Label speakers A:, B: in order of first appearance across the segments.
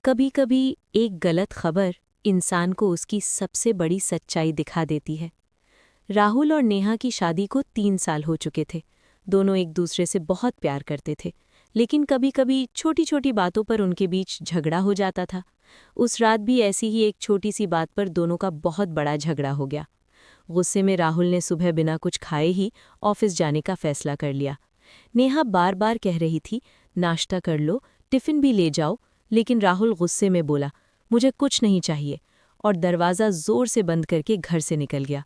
A: कभी कभी एक गलत खबर इंसान को उसकी सबसे बड़ी सच्चाई दिखा देती है। राहुल और नेहा की शादी को 3 साल हो चुके थे। दोनों एक दूसरे से बहुत प्यार करते थे, लेकिन कभी कभी छोटी छोटी बातों पर उनके बीच झगड़ा हो जाता था। उस रात भी ऐसी ही एक छोटी सी बात पर दोनों का बहुत बड़ा झगड़ा हो गया। गुस्से में राहुल ने सुबह बिना कुछ खाए ही ऑफिस जाने का फैसला कर लिया। नेहा बार बार कह रही थी, नाश्ता कर लो, टिफिन भी ले जाओ, लेकिन राहुल गुस्से में बोला, मुझे कुछ नहीं चाहिए, और दरवाज़ा जोर से बंद करके घर से निकल गया।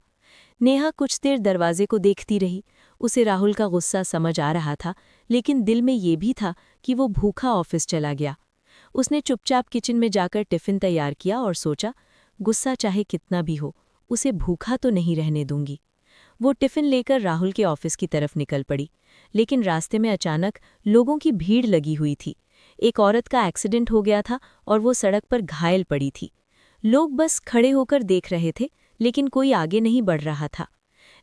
A: नेहा कुछ देर दरवाजे को देखती रही। उसे राहुल का गुस्सा समझ आ रहा था, लेकिन दिल में ये भी था कि वो भूखा ऑफिस चला गया। उसने चुपचाप किचन में जाकर टिफिन तैयार किया और सोचा, गुस्सा चाहे कितना भी हो, उसे भूखा तो नहीं रहने दूंगी। वो टिफिन लेकर राहुल के ऑफिस की तरफ निकल पड़ी, लेकिन रास्ते में अचानक लोगों की भीड़ लगी हुई थी। एक औरत का एक्सीडेंट हो गया था और वो सड़क पर घायल पड़ी थी। लोग बस खड़े होकर देख रहे थे, लेकिन कोई आगे नहीं बढ़ रहा था।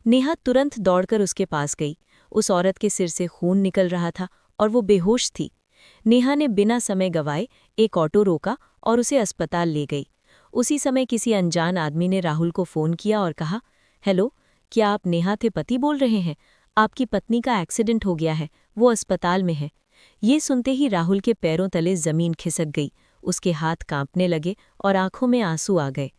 A: नेहा तुरंत दौड़कर उसके पास गई। उस औरत के सिर से खून निकल रहा था और वो बेहोश थी। नेहा ने बिना समय गवाए एक ऑटो रोका और उसे अस्पताल ले गई। उसी समय किसी अनजान आदमी ने राहुल को फ़ोन किया और कहा, हेलो, क्या आप नेहा के पति बोल रहे हैं? आपकी पत्नी का एक्सीडेंट हो गया है, वो अस्पताल में है। ये सुनते ही राहुल के पैरों तले जमीन खिसक गई। उसके हाथ कांपने लगे और आंखों में आंसू आ गए।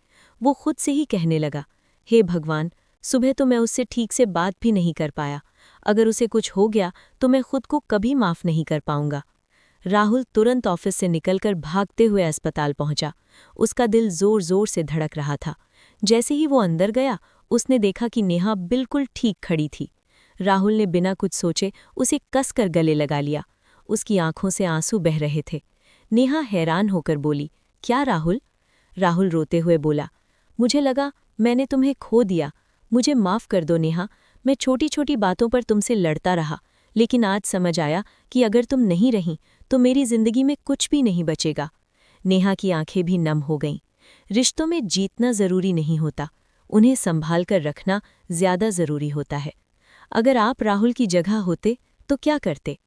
A: वो खुद से ही कहने लगा, हे भगवान, सुबह तो मैं उससे ठीक से बात भी नहीं कर पाया। अगर उसे कुछ हो गया तो मैं खुद को कभी माफ़ नहीं कर पाऊंगा। राहुल तुरंत ऑफिस से निकलकर भागते हुए अस्पताल पहुंचा। उसका दिल जोर जोर से धड़क रहा था। जैसे ही वो अंदर गया, उसने देखा कि नेहा बिल्कुल ठीक खड़ी थी। राहुल ने बिना कुछ सोचे उसे कसकर गले लगा लिया। उसकी आंखों से आंसू बह रहे थे। नेहा हैरान होकर बोली, क्या राहुल? राहुल रोते हुए बोला, मुझे लगा मैंने तुम्हें खो दिया। मुझे माफ़ कर दो नेहा, मैं छोटी छोटी बातों पर तुमसे लड़ता रहा, लेकिन आज समझ आया कि अगर तुम नहीं रहीं तो मेरी जिंदगी में कुछ भी नहीं बचेगा। नेहा की आंखें भी नम हो गईं। रिश्तों में जीतना जरूरी नहीं होता, उन्हें संभाल कर रखना ज्यादा जरूरी होता है। अगर आप राहुल की जगह होते तो क्या करते?